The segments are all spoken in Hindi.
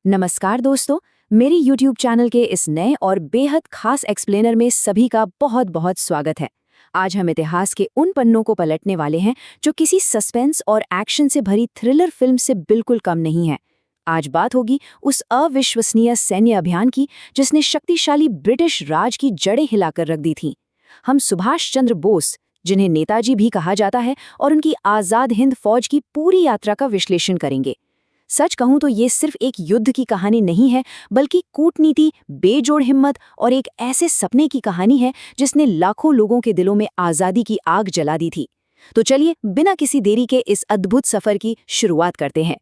नमस्कार दोस्तों, मेरी YouTube चैनल के इस नए और बेहद खास एक्सप्लेनर में सभी का बहुत बहुत स्वागत है। आज हम इतिहास के उन पन्नों को पलटने वाले हैं जो किसी सस्पेंस और एक्शन से भरी थ्रिलर फिल्म से बिल्कुल कम नहीं है। आज बात होगी उस अविश्वसनीय सैन्य अभियान की जिसने शक्तिशाली ब्रिटिश राज की जड़ें हिलाकर रख दी थीं। हम सुभाष चंद्र बोस, जिन्हें नेताजी भी कहा जाता है, और उनकी आज़ाद हिंद फौज की पूरी यात्रा का विश्लेषण करेंगे। सच कहूं तो ये सिर्फ एक युद्ध की कहानी नहीं है, बल्कि कूटनीति, बेजोड़ हिम्मत और एक ऐसे सपने की कहानी है जिसने लाखों लोगों के दिलों में आज़ादी की आग जला दी थी। तो चलिए बिना किसी देरी के इस अद्भुत सफर की शुरुआत करते हैं।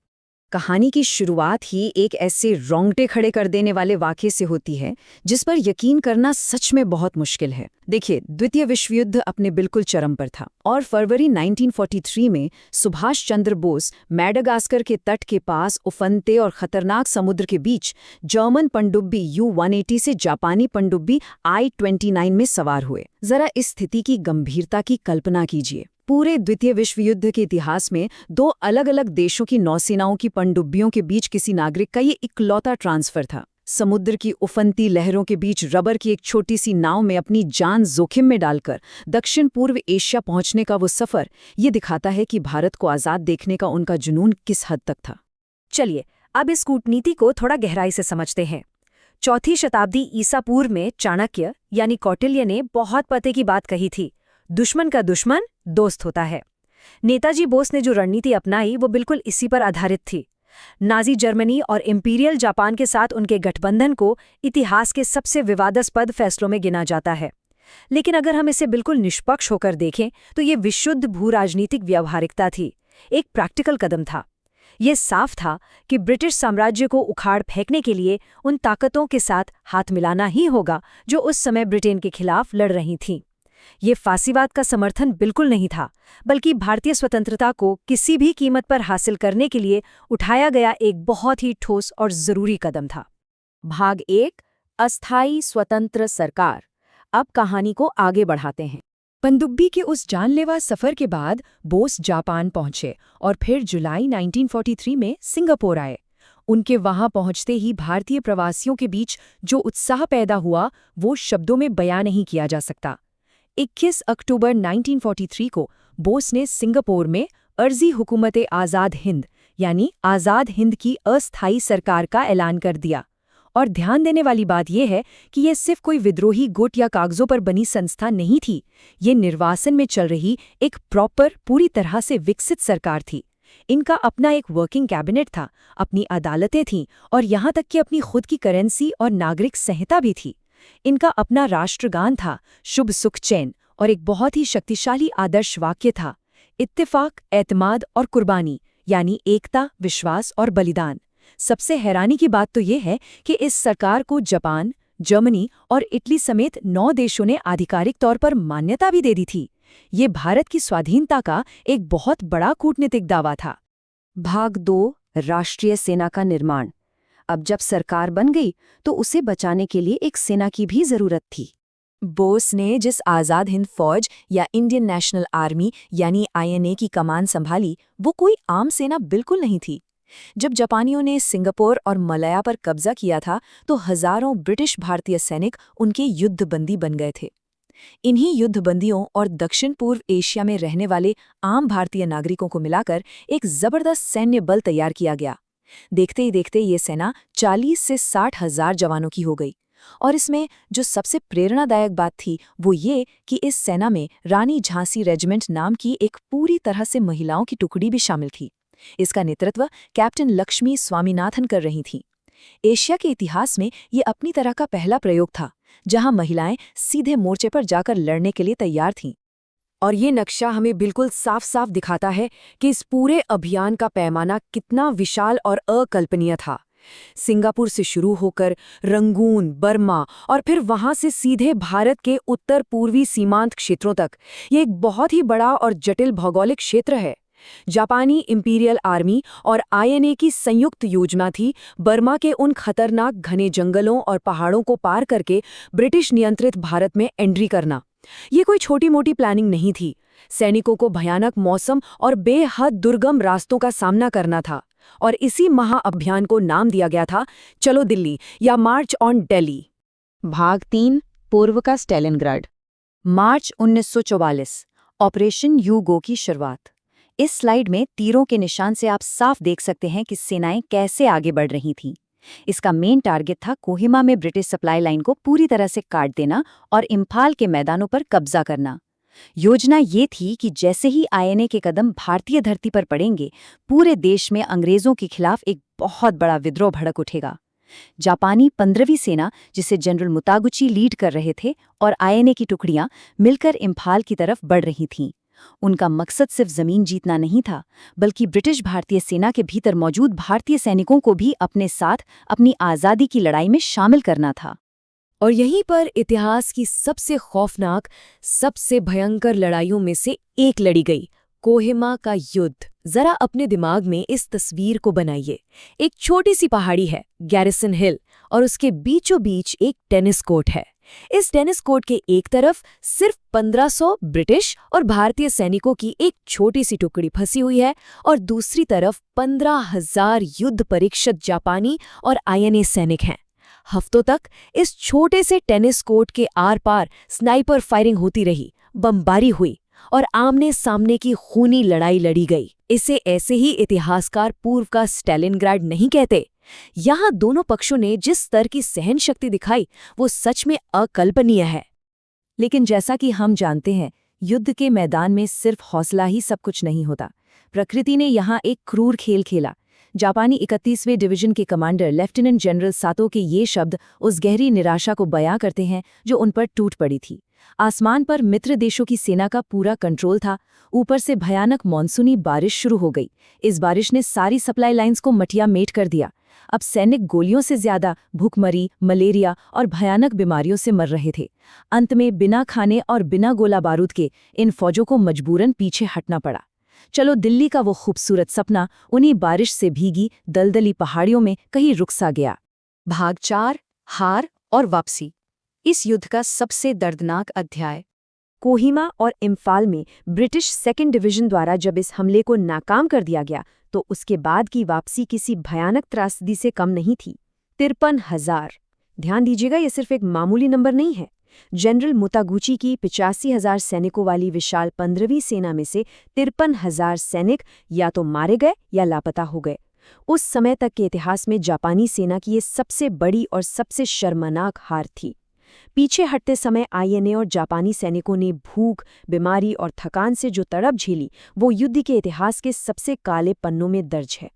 कहानी की शुरुआत ही एक ऐसे रोंगटे खड़े कर देने वाले वाक़ये से होती है जिस पर यकीन करना सच में बहुत मुश्किल है। देखिए, द्वितीय विश्व युद्ध अपने बिल्कुल चरम पर था और फरवरी 1943 में सुभाष चंद्र बोस मैडागास्कर के तट के पास उफनते और खतरनाक समुद्र के बीच जर्मन पनडुब्बी U-180 से जापानी पनडुब्बी I-29 में सवार हुए। जरा इस स्थिति की गंभीरता की कल्पना कीजिए। पूरे द्वितीय विश्व युद्ध के इतिहास में दो अलग अलग देशों की नौसेनाओं की पनडुब्बियों के बीच किसी नागरिक का ये इकलौता ट्रांसफर था। समुद्र की उफनती लहरों के बीच रबर की एक छोटी सी नाव में अपनी जान जोखिम में डालकर दक्षिण पूर्व एशिया पहुंचने का वो सफर, ये दिखाता है कि भारत को आज़ाद देखने का उनका जुनून किस हद तक था। चलिए अब इस कूटनीति को थोड़ा गहराई से समझते हैं। चौथी शताब्दी ईसा पूर्व में चाणक्य यानी कौटिल्य ने बहुत पते की बात कही थी, दुश्मन का दुश्मन दोस्त होता है। नेताजी बोस ने जो रणनीति अपनाई वो बिल्कुल इसी पर आधारित थी। नाजी जर्मनी और इंपीरियल जापान के साथ उनके गठबंधन को इतिहास के सबसे विवादास्पद फैसलों में गिना जाता है। लेकिन अगर हम इसे बिल्कुल निष्पक्ष होकर देखें तो ये विशुद्ध भूराजनीतिक व्यावहारिकता थी, एक प्रैक्टिकल कदम था। ये साफ था कि ब्रिटिश साम्राज्य को उखाड़ फेंकने के लिए उन ताकतों के साथ हाथ मिलाना ही होगा जो उस समय ब्रिटेन के खिलाफ लड़ रही थीं। ये फासीवाद का समर्थन बिल्कुल नहीं था, बल्कि भारतीय स्वतंत्रता को किसी भी कीमत पर हासिल करने के लिए उठाया गया एक बहुत ही ठोस और जरूरी कदम था। भाग 1, अस्थायी स्वतंत्र सरकार। अब कहानी को आगे बढ़ाते हैं। पनडुब्बी के उस जानलेवा सफर के बाद बोस जापान पहुंचे और फिर जुलाई 1943 में सिंगापुर आए। उनके वहां पहुंचते ही भारतीय प्रवासियों के बीच जो उत्साह पैदा हुआ वो शब्दों में बयां नहीं किया जा सकता। 21 अक्टूबर 1943 को बोस ने सिंगापुर में अर्जी हुकूमत आज़ाद हिंद यानी आज़ाद हिंद की अस्थायी सरकार का ऐलान कर दिया। और ध्यान देने वाली बात यह है कि यह सिर्फ कोई विद्रोही गुट या कागजों पर बनी संस्था नहीं थी, ये निर्वासन में चल रही एक प्रॉपर, पूरी तरह से विकसित सरकार थी। इनका अपना एक वर्किंग कैबिनेट था, अपनी अदालतें थीं और यहाँ तक कि अपनी खुद की करेंसी और नागरिक संहिता भी थी। इनका अपना राष्ट्रगान था, शुभ सुख चैन, और एक बहुत ही शक्तिशाली आदर्श वाक्य था, इत्तेफाक, एतमाद और कुर्बानी, यानी एकता, विश्वास और बलिदान। सबसे हैरानी की बात तो ये है कि इस सरकार को जापान, जर्मनी और इटली समेत 9 देशों ने आधिकारिक तौर पर मान्यता भी दे दी थी। ये भारत की स्वाधीनता का एक बहुत बड़ा कूटनीतिक दावा था। भाग 2, राष्ट्रीय सेना का निर्माण। अब जब सरकार बन गई तो उसे बचाने के लिए एक सेना की भी जरूरत थी। बोस ने जिस आज़ाद हिंद फौज या इंडियन नेशनल आर्मी यानी INA की कमान संभाली, वो कोई आम सेना बिल्कुल नहीं थी। जब जापानियों ने सिंगापुर और मलया पर कब्जा किया था तो हजारों ब्रिटिश भारतीय सैनिक उनके युद्धबंदी बन गए थे। इन्हीं युद्धबंदियों और दक्षिण पूर्व एशिया में रहने वाले आम भारतीय नागरिकों को मिलाकर एक जबरदस्त सैन्य बल तैयार किया गया। देखते ही देखते ये सेना 40 से 60 हजार जवानों की हो गई। और इसमें जो सबसे प्रेरणादायक बात थी वो ये कि इस सेना में रानी झांसी रेजिमेंट नाम की एक पूरी तरह से महिलाओं की टुकड़ी भी शामिल थी। इसका नेतृत्व कैप्टन लक्ष्मी स्वामीनाथन कर रही थीं। एशिया के इतिहास में ये अपनी तरह का पहला प्रयोग था जहां महिलाएं सीधे मोर्चे पर जाकर लड़ने के लिए तैयार थीं। और ये नक्शा हमें बिल्कुल साफ साफ दिखाता है कि इस पूरे अभियान का पैमाना कितना विशाल और अकल्पनीय था। सिंगापुर से शुरू होकर रंगून, बर्मा और फिर वहां से सीधे भारत के उत्तर पूर्वी सीमांत क्षेत्रों तक, ये एक बहुत ही बड़ा और जटिल भौगोलिक क्षेत्र है। जापानी इंपीरियल आर्मी और INA की संयुक्त योजना थी बर्मा के उन खतरनाक घने जंगलों और पहाड़ों को पार करके ब्रिटिश नियंत्रित भारत में एंट्री करना। ये कोई छोटी मोटी प्लानिंग नहीं थी। सैनिकों को भयानक मौसम और बेहद दुर्गम रास्तों का सामना करना था। और इसी महाअभियान को नाम दिया गया था चलो दिल्ली या मार्च ऑन दिल्ली। भाग 3 पूर्व का स्टैलिनग्राड। मार्च 1944 ऑपरेशन यूगो की शुरुआत। इस स्लाइड में तीरों के निशान से आप साफ देख सकते हैं कि सेनाएं कैसे आगे बढ़ रही थीं। इसका मेन टारगेट था कोहिमा में ब्रिटिश सप्लाई लाइन को पूरी तरह से काट देना और इम्फाल के मैदानों पर कब्जा करना। योजना ये थी कि जैसे ही आईएनए के कदम भारतीय धरती पर पड़ेंगे, पूरे देश में अंग्रेजों के खिलाफ एक बहुत बड़ा विद्रोह भड़क उठेगा। जापानी 15वीं सेना, जिसे जनरल मुतागुची लीड कर रहे थे, और आईएनए की टुकड़ियां मिलकर इम्फाल की तरफ बढ़ रही थीं। उनका मकसद सिर्फ जमीन जीतना नहीं था, बल्कि ब्रिटिश भारतीय सेना के भीतर मौजूद भारतीय सैनिकों को भी अपने साथ अपनी आज़ादी की लड़ाई में शामिल करना था। और यहीं पर इतिहास की सबसे खौफनाक, सबसे भयंकर लड़ाइयों में से एक लड़ी गई, कोहिमा का युद्ध। जरा अपने दिमाग में इस तस्वीर को बनाइए। एक छोटी सी पहाड़ी है, गैरिसन हिल, और उसके बीचों बीच एक टेनिस कोर्ट है। इस टेनिस कोर्ट के एक तरफ सिर्फ 1500 ब्रिटिश और भारतीय सैनिकों की एक छोटी सी टुकड़ी फंसी हुई है, और दूसरी तरफ 15,000 युद्ध परीक्षित जापानी और आईएनए सैनिक हैं। हफ्तों तक इस छोटे से टेनिस कोर्ट के आर पार स्नाइपर फायरिंग होती रही, बमबारी हुई और आमने सामने की खूनी लड़ाई लड़ी गई। इसे ऐसे ही इतिहासकार पूर्व का स्टैलिनग्राड नहीं कहते। यहाँ दोनों पक्षों ने जिस स्तर की सहन शक्ति दिखाई, वो सच में अकल्पनीय है। लेकिन जैसा कि हम जानते हैं, युद्ध के मैदान में सिर्फ हौसला ही सब कुछ नहीं होता। प्रकृति ने यहाँ एक क्रूर खेल खेला। जापानी 31वें डिवीजन के कमांडर लेफ्टिनेंट जनरल सातो के ये शब्द उस गहरी निराशा को बयां करते हैं जो उन पर टूट पड़ी थी। आसमान पर मित्र देशों की सेना का पूरा कंट्रोल था, ऊपर से भयानक मानसूनी बारिश शुरू हो गई। इस बारिश ने सारी सप्लाई लाइंस को मटिया मेट कर दिया। अब सैनिक गोलियों से ज्यादा भूखमरी, मलेरिया और भयानक बीमारियों से मर रहे थे। अंत में बिना खाने और बिना गोला बारूद के इन फौजों को मजबूरन पीछे हटना पड़ा। चलो दिल्ली का वो खूबसूरत सपना उन्हीं बारिश से भीगी दलदली पहाड़ियों में कहीं रुक सा गया। भाग 4 हार और वापसी। इस युद्ध का सबसे दर्दनाक अध्याय। कोहिमा और इम्फाल में ब्रिटिश सेकेंड डिवीजन द्वारा जब इस हमले को नाकाम कर दिया गया, तो उसके बाद की वापसी किसी भयानक त्रासदी से कम नहीं थी। 53,000। ध्यान दीजिएगा, ये सिर्फ एक मामूली नंबर नहीं है। जनरल मुतागुची की 85,000 सैनिकों वाली विशाल 15वीं सेना में से 53,000 सैनिक या तो मारे गए या लापता हो गए। उस समय तक के इतिहास में जापानी सेना की ये सबसे बड़ी और सबसे शर्मनाक हार थी। पीछे हटते समय आईएनए और जापानी सैनिकों ने भूख, बीमारी और थकान से जो तड़प झेली, वो युद्ध के इतिहास के सबसे काले पन्नों में दर्ज है।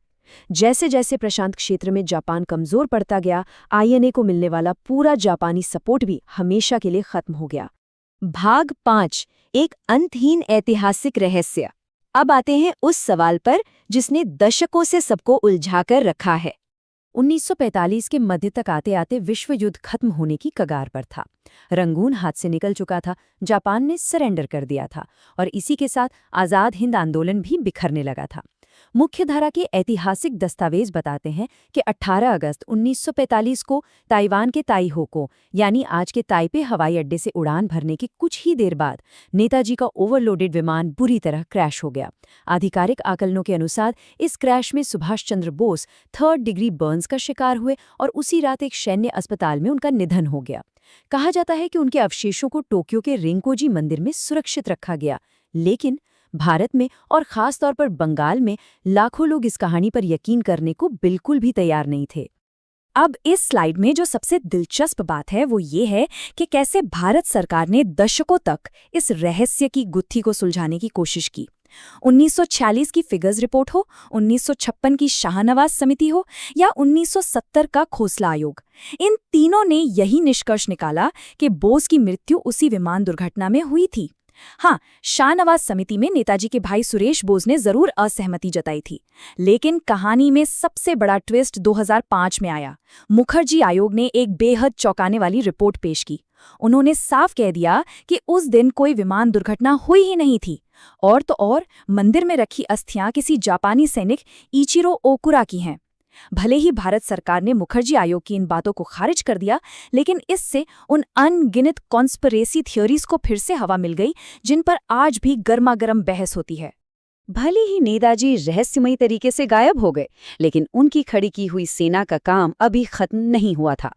जैसे जैसे प्रशांत क्षेत्र में जापान कमजोर पड़ता गया, आईएनए को मिलने वाला पूरा जापानी सपोर्ट भी हमेशा के लिए खत्म हो गया। भाग 5 एक अंतहीन ऐतिहासिक रहस्य। अब आते हैं उस सवाल पर जिसने दशकों से सबको उलझाकर रखा है। 1945 के मध्य तक आते आते विश्व युद्ध खत्म होने की कगार पर था। रंगून हाथ से निकल चुका था, जापान ने सरेंडर कर दिया था, और इसी के साथ आज़ाद हिंद आंदोलन भी बिखरने लगा था। मुख्यधारा के ऐतिहासिक दस्तावेज बताते हैं कि 18 अगस्त 1945 को ताइवान के ताइहो को, यानी आज के ताइपे हवाई अड्डे से उड़ान भरने के कुछ ही देर बाद नेताजी का ओवरलोडेड विमान बुरी तरह क्रैश हो गया। आधिकारिक आकलनों के अनुसार इस क्रैश में Subhash Chandra Bose 3rd degree Burns का शिकार हुए और उसी रात एक सैन्य अस्पताल में उनका निधन हो गया। कहा जाता है कि उनके अवशेषों को टोक्यो के रिंकोजी मंदिर में सुरक्षित रखा गया, लेकिन भारत में और खास तौर पर बंगाल में लाखों लोग इस कहानी पर यकीन करने को बिल्कुल भी तैयार नहीं थे। अब इस स्लाइड में जो सबसे दिलचस्प बात है वो ये है कि कैसे भारत सरकार ने दशकों तक इस रहस्य की गुत्थी को सुलझाने की कोशिश की। 1946 की फिगर्स रिपोर्ट हो, 1956 की शाहनवाज समिति हो या 1970 का खोसला आयोग, इन तीनों ने यही निष्कर्ष निकाला कि बोस की मृत्यु उसी विमान दुर्घटना में हुई थी। हाँ, शाहनवाज समिति में नेताजी के भाई सुरेश बोस ने जरूर असहमति जताई थी, लेकिन कहानी में सबसे बड़ा ट्विस्ट 2005 में आया। मुखर्जी आयोग ने एक बेहद चौंकाने वाली रिपोर्ट पेश की। उन्होंने साफ कह दिया कि उस दिन कोई विमान दुर्घटना हुई ही नहीं थी, और तो और मंदिर में रखी अस्थियां किसी जापानी सैनिक इचिरो ओकुरा की हैं। भले ही भारत सरकार ने मुखर्जी आयोग की इन बातों को खारिज कर दिया, लेकिन इससे उन अनगिनत कॉन्स्पिरेसी थ्योरीज को फिर से हवा मिल गई जिन पर आज भी गर्मागर्म बहस होती है। भले ही नेताजी रहस्यमयी तरीके से गायब हो गए, लेकिन उनकी खड़ी की हुई सेना का काम अभी खत्म नहीं हुआ था।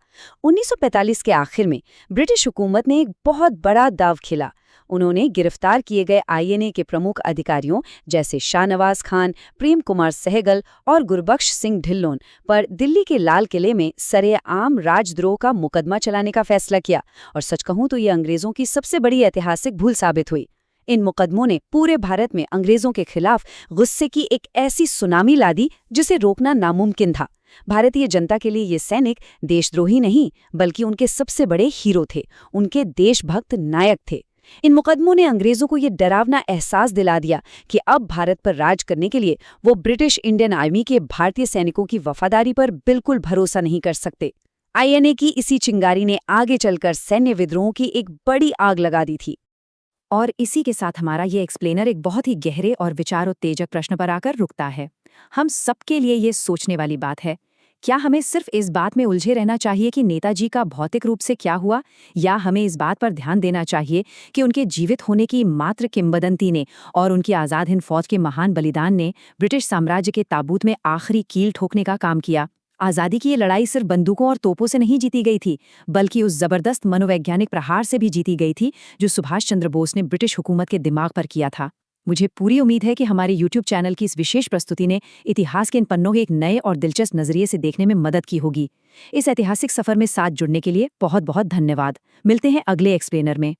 1945 के आखिर में ब्रिटिश हुकूमत ने एक बहुत बड़ा दांव खेला। उन्होंने गिरफ्तार किए गए आईएनए के प्रमुख अधिकारियों जैसे शाहनवाज खान, प्रेम कुमार सहगल और गुरबख्श सिंह ढिल्लोन पर दिल्ली के लाल किले में सरेआम राजद्रोह का मुकदमा चलाने का फैसला किया। और सच कहूं तो ये अंग्रेजों की सबसे बड़ी ऐतिहासिक भूल साबित हुई। इन मुकदमों ने पूरे भारत में अंग्रेजों के खिलाफ गुस्से की एक ऐसी सुनामी ला दी जिसे रोकना नामुमकिन था। भारतीय जनता के लिए ये सैनिक देशद्रोही नहीं बल्कि उनके सबसे बड़े हीरो थे, उनके देशभक्त नायक थे। इन मुकदमों ने अंग्रेजों को ये डरावना एहसास दिला दिया कि अब भारत पर राज करने के लिए वो ब्रिटिश इंडियन आर्मी के भारतीय सैनिकों की वफादारी पर बिल्कुल भरोसा नहीं कर सकते। आईएनए की इसी चिंगारी ने आगे चलकर सैन्य विद्रोह की एक बड़ी आग लगा दी थी। और इसी के साथ हमारा ये एक्सप्लेनर एक बहुत ही गहरे और विचारोत्तेजक प्रश्न पर आकर रुकता है। हम सबके लिए ये सोचने वाली बात है, क्या हमें सिर्फ इस बात में उलझे रहना चाहिए कि नेताजी का भौतिक रूप से क्या हुआ, या हमें इस बात पर ध्यान देना चाहिए कि उनके जीवित होने की मात्र किंवदंती ने और उनकी आज़ाद हिंद फौज के महान बलिदान ने ब्रिटिश साम्राज्य के ताबूत में आखिरी कील ठोकने का काम किया। आज़ादी की ये लड़ाई सिर्फ बंदूकों और तोपों से नहीं जीती गई थी, बल्कि उस जबरदस्त मनोवैज्ञानिक प्रहार से भी जीती गई थी जो सुभाष चंद्र बोस ने ब्रिटिश हुकूमत के दिमाग पर किया था। मुझे पूरी उम्मीद है कि हमारे YouTube चैनल की इस विशेष प्रस्तुति ने इतिहास के इन पन्नों के एक नए और दिलचस्प नजरिए से देखने में मदद की होगी। इस ऐतिहासिक सफर में साथ जुड़ने के लिए बहुत बहुत धन्यवाद। मिलते हैं अगले एक्सप्लेनर में।